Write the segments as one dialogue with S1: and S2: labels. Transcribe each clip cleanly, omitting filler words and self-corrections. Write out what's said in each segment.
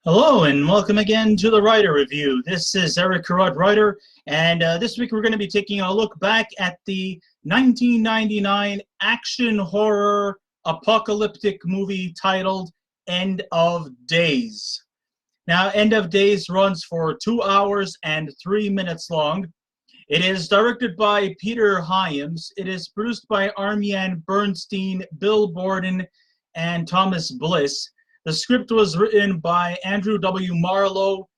S1: Hello and welcome again to the Writer Review. This is Eric Carrot Writer, and this week we're going to be taking a look back at the 1999 action horror apocalyptic movie titled End of Days. Now, End of Days runs for 2 hours and 3 minutes long. It is directed by Peter Hyams. It is produced by Armyan Bernstein, Bill Borden, and Thomas Bliss. The script was written by Andrew W. Marlowe.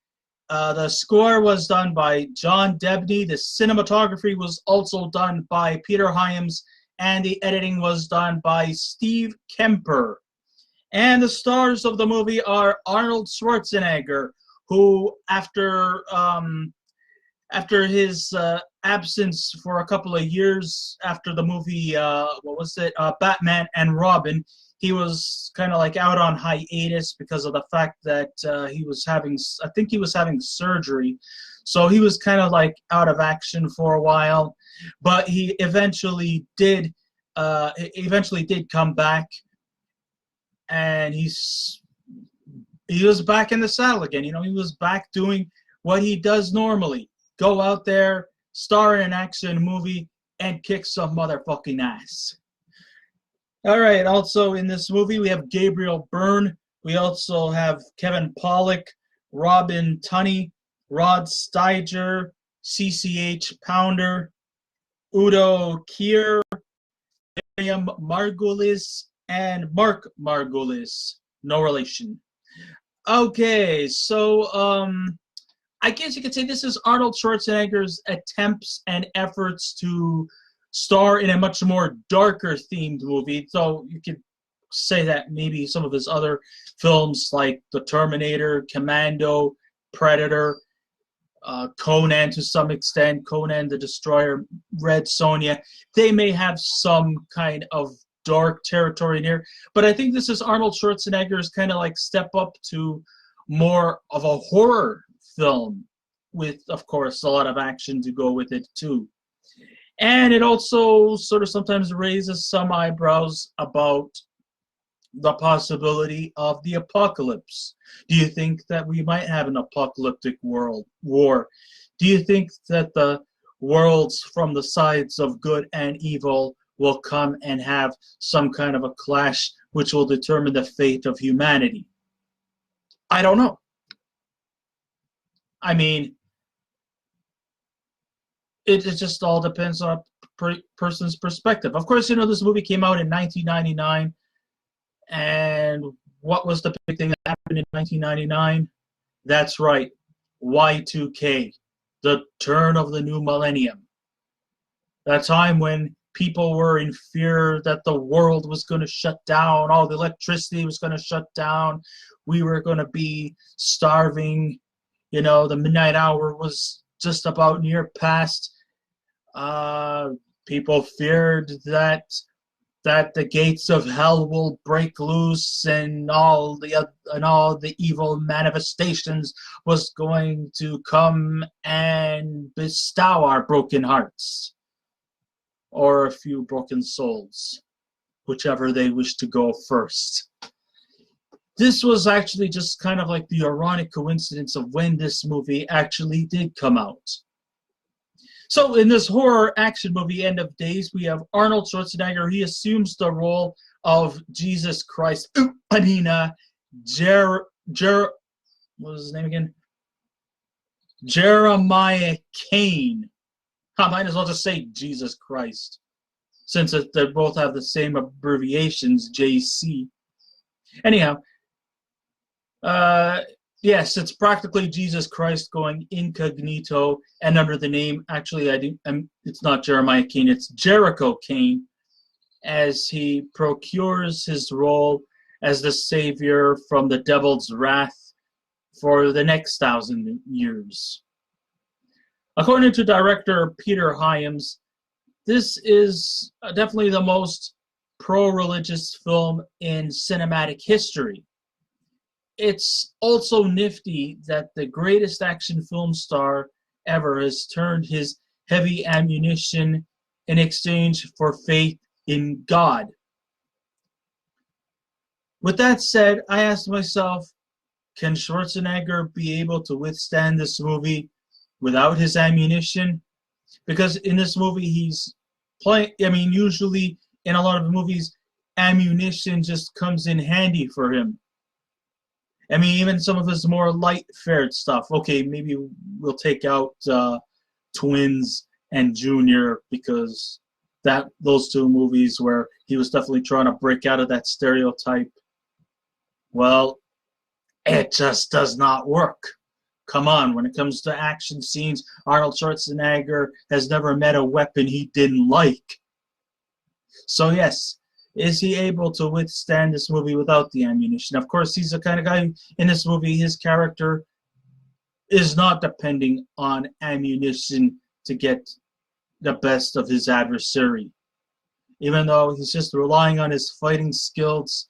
S1: The score was done by John Debney. The cinematography was also done by Peter Hyams, and the editing was done by Steve Kemper. And the stars of the movie are Arnold Schwarzenegger, who, after his absence for a couple of years after the movie, Batman and Robin, he was kind of like out on hiatus because of the fact that I think he was having surgery. So he was kind of like out of action for a while, but he eventually did come back, and he was back in the saddle again. You know, he was back doing what he does normally. Go out there, star in an action movie, and kick some motherfucking ass. All right, also in this movie, we have Gabriel Byrne. We also have Kevin Pollak, Robin Tunney, Rod Steiger, CCH Pounder, Udo Kier, Miriam Margulis, and Mark Margulis. No relation. Okay, so I guess you could say this is Arnold Schwarzenegger's attempts and efforts to star in a much more darker themed movie. So you could say that maybe some of his other films like The Terminator, Commando, Predator, Conan to some extent, Conan the Destroyer, Red Sonja, they may have some kind of dark territory in here. But I think this is Arnold Schwarzenegger's kind of like step up to more of a horror film with, of course, a lot of action to go with it too. And it also sort of sometimes raises some eyebrows about the possibility of the apocalypse. Do you think that we might have an apocalyptic world war? Do you think that the worlds from the sides of good and evil will come and have some kind of a clash which will determine the fate of humanity? I don't know. I mean, it just all depends on a person's perspective. Of course, you know, this movie came out in 1999, and what was the big thing that happened in 1999? That's right, Y2K, the turn of the new millennium. That time when people were in fear that the world was going to shut down, all the electricity was going to shut down, we were going to be starving, you know, the midnight hour was just about near past. People feared that the gates of hell will break loose, and all the evil manifestations was going to come and bestow our broken hearts, or a few broken souls, whichever they wish to go first. This was actually just kind of like the ironic coincidence of when this movie actually did come out. So in this horror action movie, End of Days, we have Arnold Schwarzenegger. He assumes the role of Jesus Christ. What was his name again? Jeremiah Kane. I might as well just say Jesus Christ, since they both have the same abbreviations, JC. Anyhow, yes, it's practically Jesus Christ going incognito and under the name, actually, it's not Jeremiah Kane, it's Jericho Kane, as he procures his role as the savior from the devil's wrath for the next 1,000 years. According to director Peter Hyams, this is definitely the most pro-religious film in cinematic history. It's also nifty that the greatest action film star ever has turned his heavy ammunition in exchange for faith in God. With that said, I asked myself, can Schwarzenegger be able to withstand this movie without his ammunition? Because in this movie, he's playing. I mean, usually in a lot of movies, ammunition just comes in handy for him. I mean, even some of his more light-fared stuff. Okay, maybe we'll take out Twins and Junior, because those two movies where he was definitely trying to break out of that stereotype. Well, it just does not work. Come on, when it comes to action scenes, Arnold Schwarzenegger has never met a weapon he didn't like. So yes, is he able to withstand this movie without the ammunition? Of course, he's the kind of guy in this movie, his character is not depending on ammunition to get the best of his adversary. Even though he's just relying on his fighting skills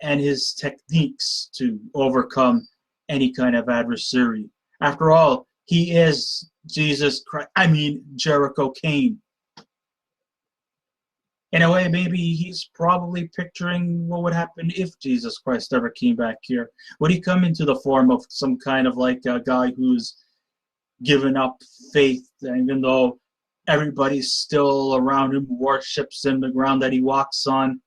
S1: and his techniques to overcome any kind of adversary. After all, he is Jericho Kane. In a way, maybe he's probably picturing what would happen if Jesus Christ ever came back here. Would he come into the form of some kind of like a guy who's given up faith, even though everybody's still around him, worships him, the ground that he walks on?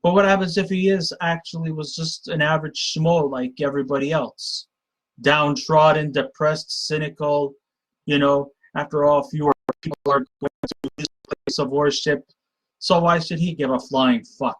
S1: But what happens if he was just an average schmo like everybody else? Downtrodden, depressed, cynical, after all, fewer people are going to his place of worship, so why should he give a flying fuck?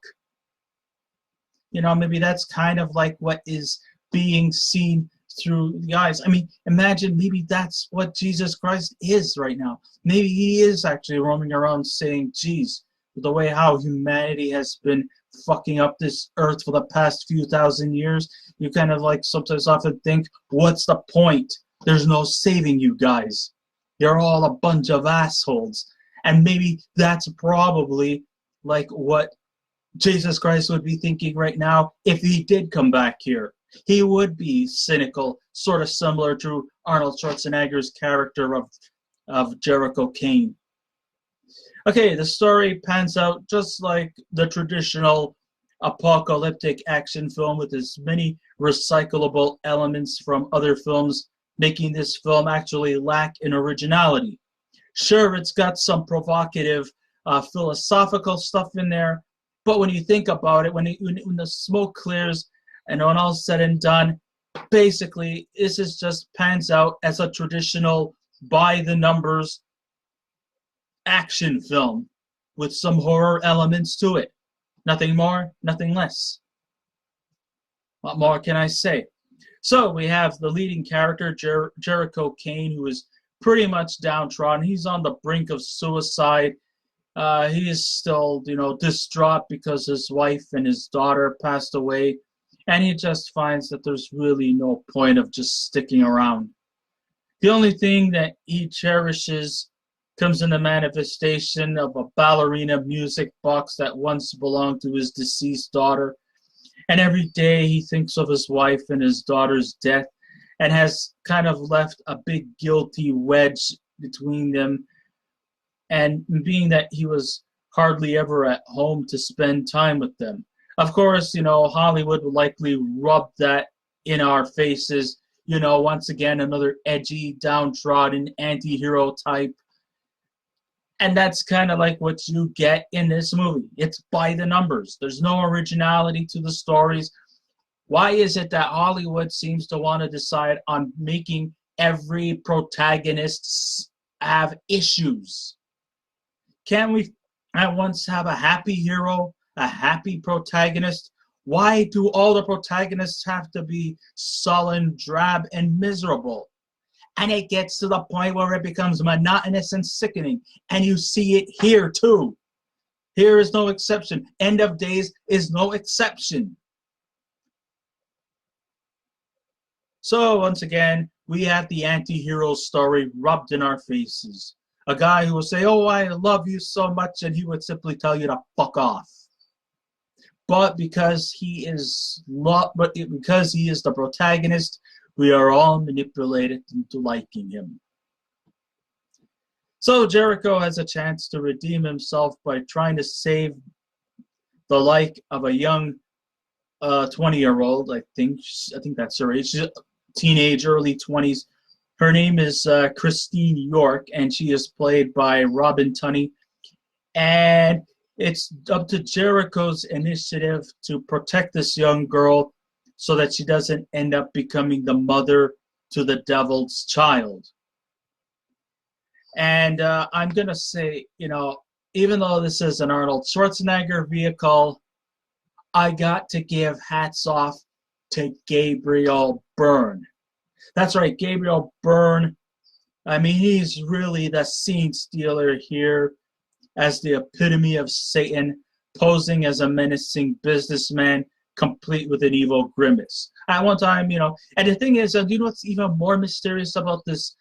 S1: Maybe that's kind of like what is being seen through the eyes. I mean, imagine maybe that's what Jesus Christ is right now. Maybe he is actually roaming around saying, geez, the way how humanity has been fucking up this earth for the past few thousand years, you kind of like sometimes often think, what's the point? There's no saving you guys. You're all a bunch of assholes. And maybe that's probably like what Jesus Christ would be thinking right now if he did come back here. He would be cynical, sort of similar to Arnold Schwarzenegger's character of Jericho Kane. Okay, the story pans out just like the traditional apocalyptic action film, with as many recyclable elements from other films, making this film actually lack in originality. Sure, it's got some provocative philosophical stuff in there, but when you think about it, when the smoke clears and when all's said and done, basically this is just pans out as a traditional by-the-numbers action film with some horror elements to it. Nothing more, nothing less. What more can I say? So we have the leading character, Jericho Kane, who is pretty much downtrodden. He's on the brink of suicide. He is still, distraught because his wife and his daughter passed away, and he just finds that there's really no point of just sticking around. The only thing that he cherishes comes in the manifestation of a ballerina music box that once belonged to his deceased daughter. And every day he thinks of his wife and his daughter's death and has kind of left a big guilty wedge between them. And being that he was hardly ever at home to spend time with them. Of course, Hollywood would likely rub that in our faces. Once again, another edgy, downtrodden, anti-hero type. And that's kind of like what you get in this movie. It's by the numbers. There's no originality to the stories. Why is it that Hollywood seems to want to decide on making every protagonist have issues? Can't we at once have a happy hero, a happy protagonist? Why do all the protagonists have to be sullen, drab, and miserable? And it gets to the point where it becomes monotonous and sickening. And you see it here too. Here is no exception. End of Days is no exception. So once again, we have the anti-hero story rubbed in our faces. A guy who will say, oh, I love you so much, and he would simply tell you to fuck off. But because he is the protagonist, we are all manipulated into liking him. So Jericho has a chance to redeem himself by trying to save the life of a young 20-year-old. I think that's her age. She's a teenage, early 20s. Her name is Christine York, and she is played by Robin Tunney. And it's up to Jericho's initiative to protect this young girl so that she doesn't end up becoming the mother to the devil's child. And I'm going to say, even though this is an Arnold Schwarzenegger vehicle, I got to give hats off to Gabriel Byrne. That's right, Gabriel Byrne. I mean, he's really the scene stealer here as the epitome of Satan, posing as a menacing businessman, complete with an evil grimace. At one time, and the thing is, you know what's even more mysterious about this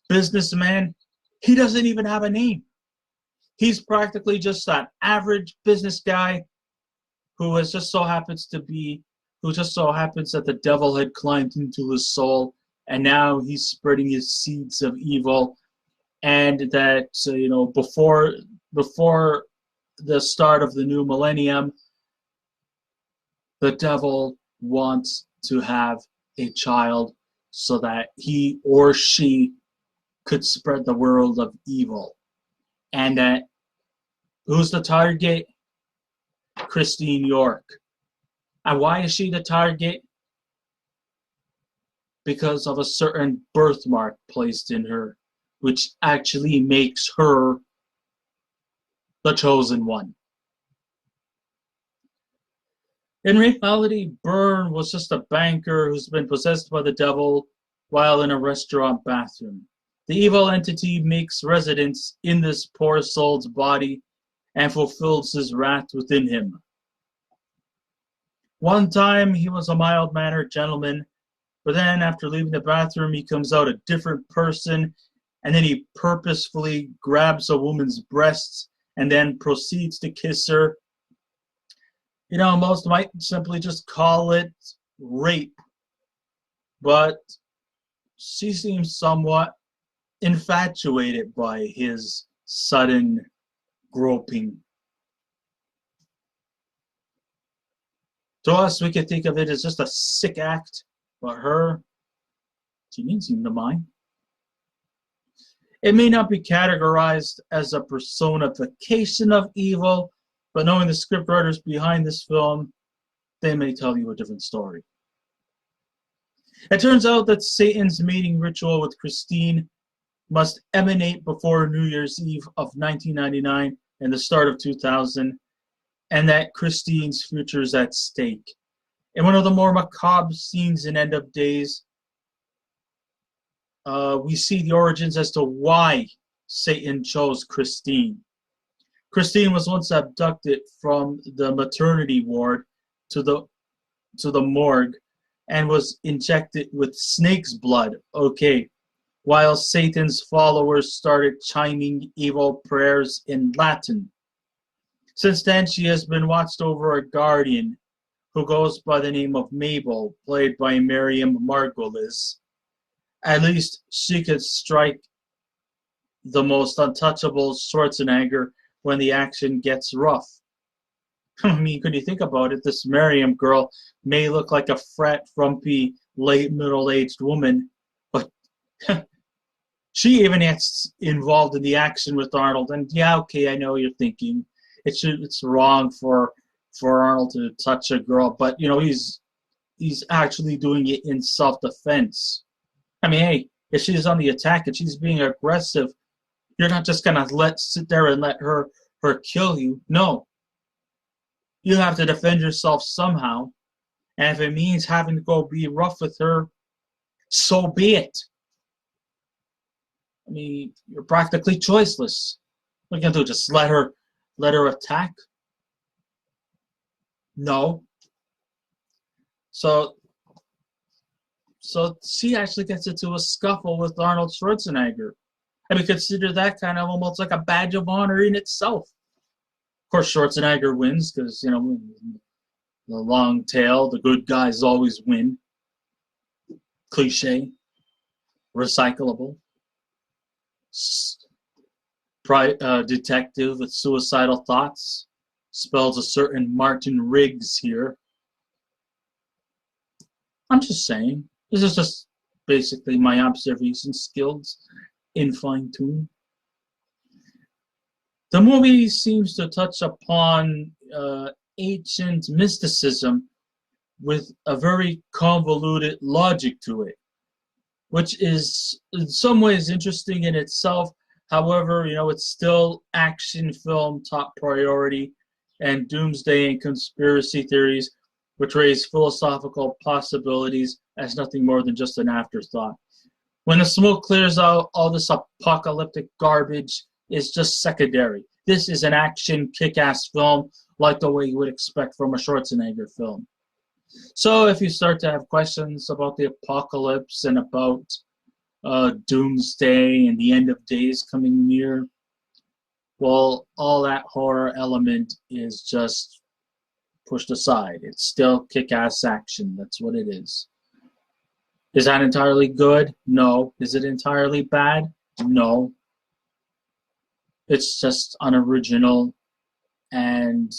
S1: businessman? He doesn't even have a name. He's practically just an average business guy who just so happens that the devil had climbed into his soul, and now he's spreading his seeds of evil. And that before the start of the new millennium, the devil wants to have a child so that he or she could spread the world of evil. And that who's the target? Christine York. And why is she the target? Because of a certain birthmark placed in her, which actually makes her the chosen one. In reality, Byrne was just a banker who's been possessed by the devil while in a restaurant bathroom. The evil entity makes residence in this poor soul's body and fulfills his wrath within him. One time, he was a mild-mannered gentleman, but then after leaving the bathroom, he comes out a different person, and then he purposefully grabs a woman's breasts and then proceeds to kiss her. Most might simply just call it rape, but she seems somewhat infatuated by his sudden groping. To us, we could think of it as just a sick act, but her, she didn't seem to mind. It may not be categorized as a personification of evil, but knowing the scriptwriters behind this film, they may tell you a different story. It turns out that Satan's mating ritual with Christine must emanate before New Year's Eve of 1999 and the start of 2000, and that Christine's future is at stake. In one of the more macabre scenes in End of Days, we see the origins as to why Satan chose Christine. Christine was once abducted from the maternity ward to the morgue and was injected with snake's blood, while Satan's followers started chiming evil prayers in Latin. Since then, she has been watched over a guardian who goes by the name of Mabel, played by Miriam Margolyes. At least she could strike the most untouchable Schwarzenegger when the action gets rough. I mean, could you think about it? This Miriam girl may look like a frat, frumpy, late middle-aged woman, but she even gets involved in the action with Arnold. And yeah, I know you're thinking it's wrong for Arnold to touch a girl, but he's actually doing it in self-defense. I mean, hey, if she's on the attack and she's being aggressive, you're not just gonna sit there and let her kill you. No, you have to defend yourself somehow, and if it means having to go be rough with her, so be it. I mean, you're practically choiceless. What are you gonna do? Just let her attack? No. So she actually gets into a scuffle with Arnold Schwarzenegger. I mean, consider that kind of almost like a badge of honor in itself. Of course, Schwarzenegger wins because, the long tail, the good guys always win. Cliche. Recyclable. Detective with suicidal thoughts. Spells a certain Martin Riggs here. I'm just saying. This is just basically my observation skills in fine tune. The movie seems to touch upon ancient mysticism with a very convoluted logic to it, which is in some ways interesting in itself. However, it's still action film top priority, and doomsday and conspiracy theories, which raise philosophical possibilities, as nothing more than just an afterthought. When the smoke clears out, all this apocalyptic garbage is just secondary. This is an action kick-ass film, like the way you would expect from a Schwarzenegger film. So if you start to have questions about the apocalypse and about doomsday and the end of days coming near, well, all that horror element is just pushed aside. It's still kick-ass action. That's what it is. Is that entirely good? No. Is it entirely bad? No. It's just unoriginal, and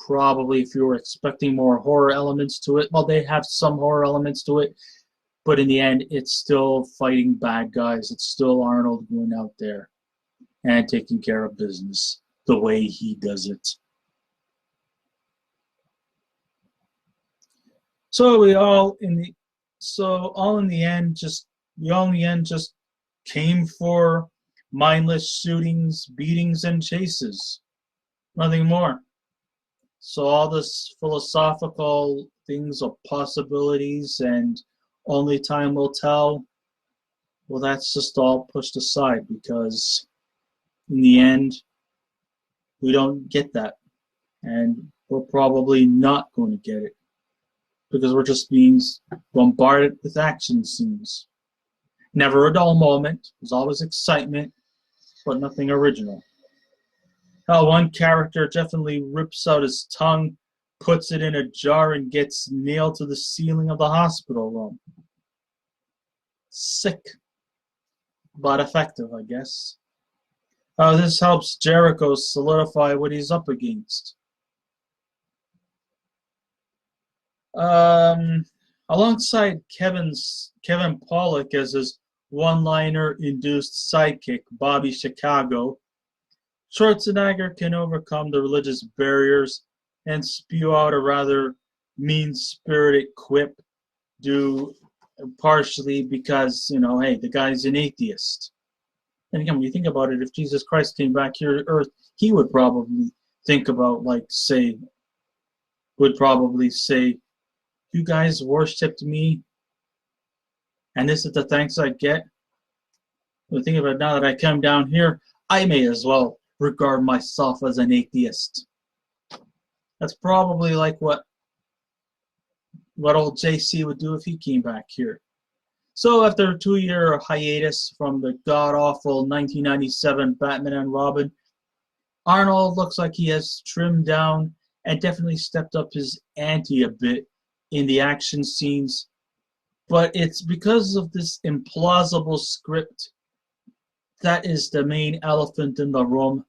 S1: probably if you were expecting more horror elements to it, well, they have some horror elements to it, but in the end, it's still fighting bad guys. It's still Arnold going out there and taking care of business the way he does it. So we all in the end just came for mindless shootings, beatings, and chases. Nothing more. So all this philosophical things of possibilities and only time will tell, well, that's just all pushed aside because in the end, we don't get that. And we're probably not going to get it because we're just being bombarded with action scenes. Never a dull moment. There's always excitement, but nothing original. How one character definitely rips out his tongue, puts it in a jar, and gets nailed to the ceiling of the hospital room. Sick, but effective, I guess. This helps Jericho solidify what he's up against. Alongside Kevin Pollak as his one-liner-induced sidekick, Bobby Chicago, Schwarzenegger can overcome the religious barriers and spew out a rather mean-spirited quip due partially because, hey, the guy's an atheist. And again, when you think about it, if Jesus Christ came back here to earth, he would probably think about, you guys worshipped me, and this is the thanks I get. Well, think about it, now that I come down here, I may as well regard myself as an atheist. That's probably like what old JC would do if he came back here. So after a 2-year hiatus from the god-awful 1997 Batman and Robin, Arnold looks like he has trimmed down and definitely stepped up his ante a bit in the action scenes. But it's because of this implausible script that is the main elephant in the room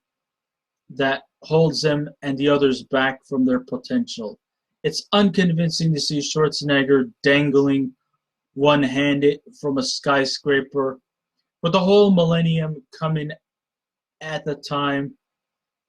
S1: that holds him and the others back from their potential. It's unconvincing to see Schwarzenegger dangling one-handed from a skyscraper. With the whole millennium coming at the time,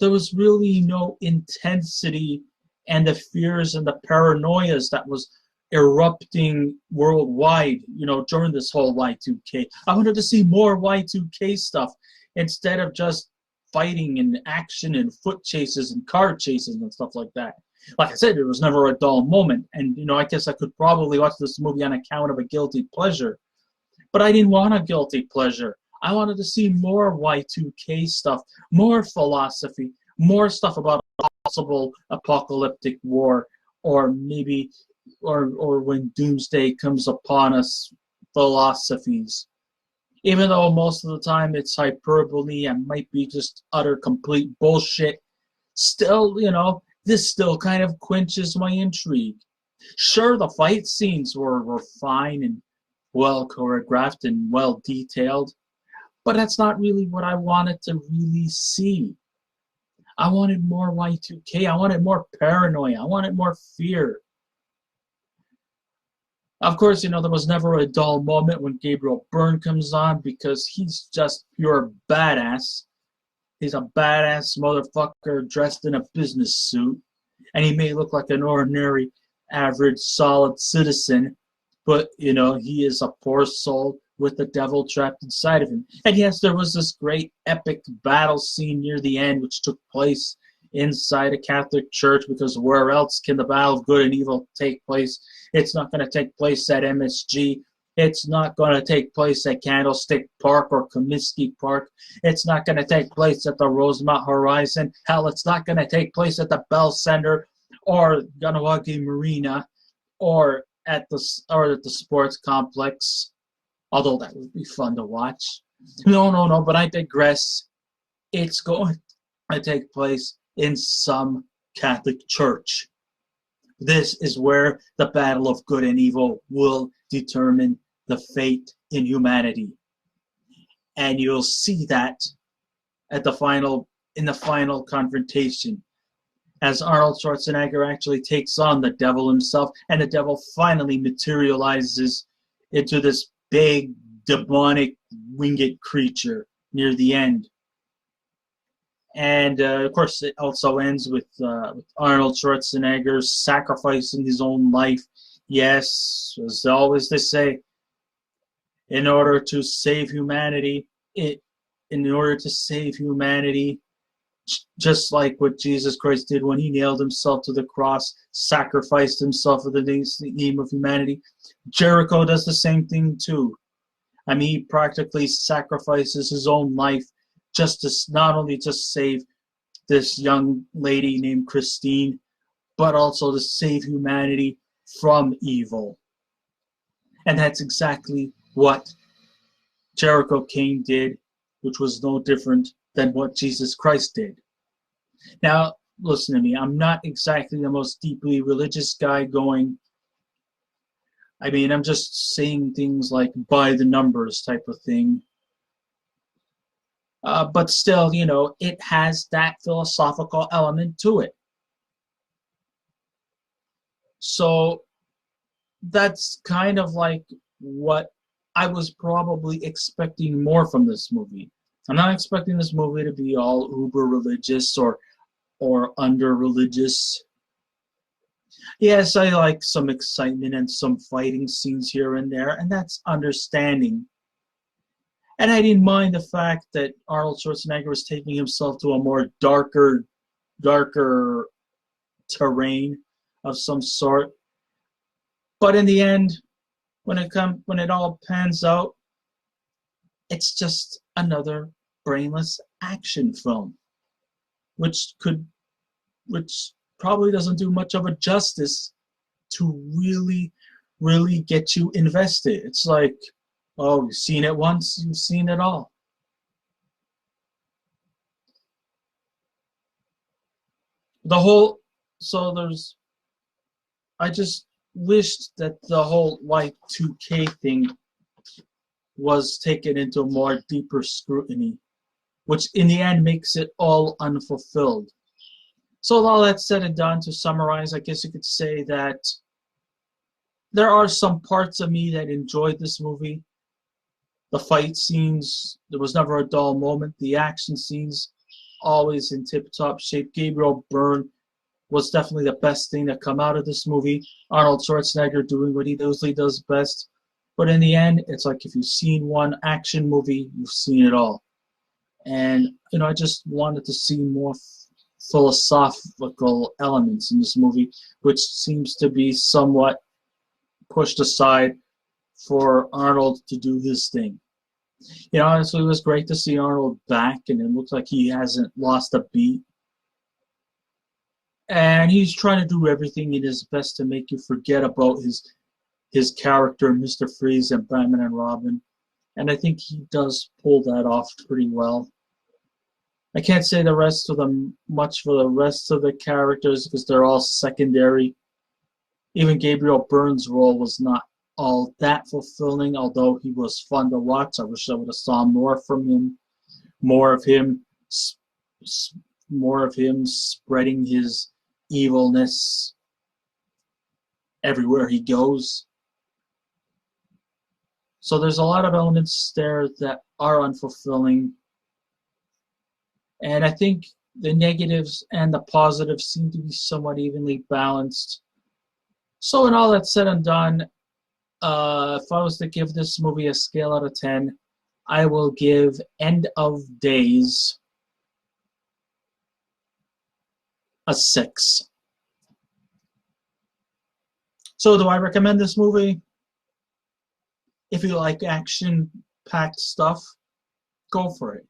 S1: there was really no intensity and the fears and the paranoias that was erupting worldwide, during this whole Y2K. I wanted to see more Y2K stuff instead of just fighting and action and foot chases and car chases and stuff like that. Like I said, it was never a dull moment. And, I guess I could probably watch this movie on account of a guilty pleasure. But I didn't want a guilty pleasure. I wanted to see more Y2K stuff, more philosophy, more stuff about a possible apocalyptic war, or maybe, or when doomsday comes upon us, philosophies. Even though most of the time it's hyperbole and might be just utter complete bullshit, still, this still kind of quenches my intrigue. Sure, the fight scenes were fine and well choreographed and well detailed, but that's not really what I wanted to really see. I wanted more Y2K. I wanted more paranoia. I wanted more fear. Of course, there was never a dull moment when Gabriel Byrne comes on because he's just pure badass. He's a badass motherfucker dressed in a business suit. And he may look like an ordinary, average, solid citizen, but, he is a poor soul with the devil trapped inside of him. And yes, there was this great epic battle scene near the end, which took place inside a Catholic church, because where else can the battle of good and evil take place? It's not going to take place at MSG. It's not going to take place at Candlestick Park or Comiskey Park. It's not going to take place at the Rosemont Horizon. Hell, it's not going to take place at the Bell Center or Ganawagi Marina or at the sports complex, although that would be fun to watch. No, but I digress. It's going to take place in some Catholic church. This is where the battle of good and evil will determine the fate in humanity. And you'll see that in the final confrontation, as Arnold Schwarzenegger actually takes on the devil himself, and the devil finally materializes into this big, demonic, winged creature near the end. And, of course, it also ends with Arnold Schwarzenegger sacrificing his own life. Yes, as always they say, in order to save humanity, just like what Jesus Christ did when he nailed himself to the cross, sacrificed himself for the name of humanity, Jericho does the same thing too. I mean, he practically sacrifices his own life just to not only just save this young lady named Christine, but also to save humanity from evil. And that's exactly what Jericho King did, which was no different than what Jesus Christ did. Now, listen to me. I'm not exactly the most deeply religious guy going. I mean, I'm just saying things like by the numbers type of thing. But still, it has that philosophical element to it. So that's kind of like what I was probably expecting more from this movie. I'm not expecting this movie to be all uber religious or under religious. Yes, I like some excitement and some fighting scenes here and there, and that's understanding. And I didn't mind the fact that Arnold Schwarzenegger was taking himself to a more darker terrain of some sort. But in the end, when it all pans out, it's just another brainless action film, which probably doesn't do much of a justice to really, really get you invested. It's like, oh, you've seen it once, you've seen it all. I just wished that the whole Y2K thing was taken into more deeper scrutiny, which in the end makes it all unfulfilled. So with all that said and done, to summarize, I guess you could say that there are some parts of me that enjoyed this movie. The fight scenes, there was never a dull moment. The action scenes, always in tip-top shape. Gabriel Byrne was definitely the best thing to come out of this movie. Arnold Schwarzenegger doing what he usually does best. But in the end, it's like if you've seen one action movie, you've seen it all. And, I just wanted to see more philosophical elements in this movie, which seems to be somewhat pushed aside for Arnold to do his thing. Honestly, it was great to see Arnold back, and it looks like he hasn't lost a beat. And he's trying to do everything in his best to make you forget about his character, Mr. Freeze, and Batman and Robin. And I think he does pull that off pretty well. I can't say much for the rest of the characters because they're all secondary. Even Gabriel Byrne's role was not all that fulfilling, although he was fun to watch. I wish I would have saw more from him, more of him spreading his evilness everywhere he goes. So there's a lot of elements there that are unfulfilling. And I think the negatives and the positives seem to be somewhat evenly balanced. So when all that's said and done, if I was to give this movie a scale out of 10, I will give End of Days a 6. So do I recommend this movie? If you like action-packed stuff, go for it.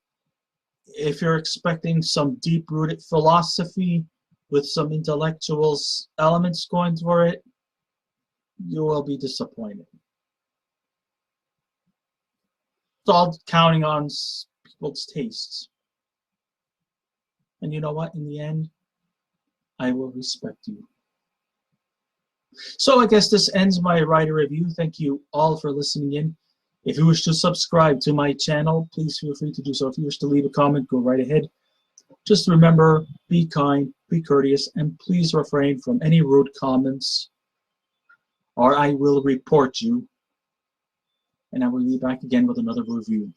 S1: If you're expecting some deep-rooted philosophy with some intellectual elements going for it, you will be disappointed. It's all counting on people's tastes. And you know what? In the end, I will respect you. So I guess this ends my writer review. Thank you all for listening in. If you wish to subscribe to my channel, please feel free to do so. If you wish to leave a comment, go right ahead. Just remember, be kind, be courteous, and please refrain from any rude comments, or I will report you, and I will be back again with another review.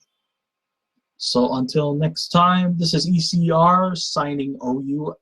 S1: So until next time, this is ECR signing OUT.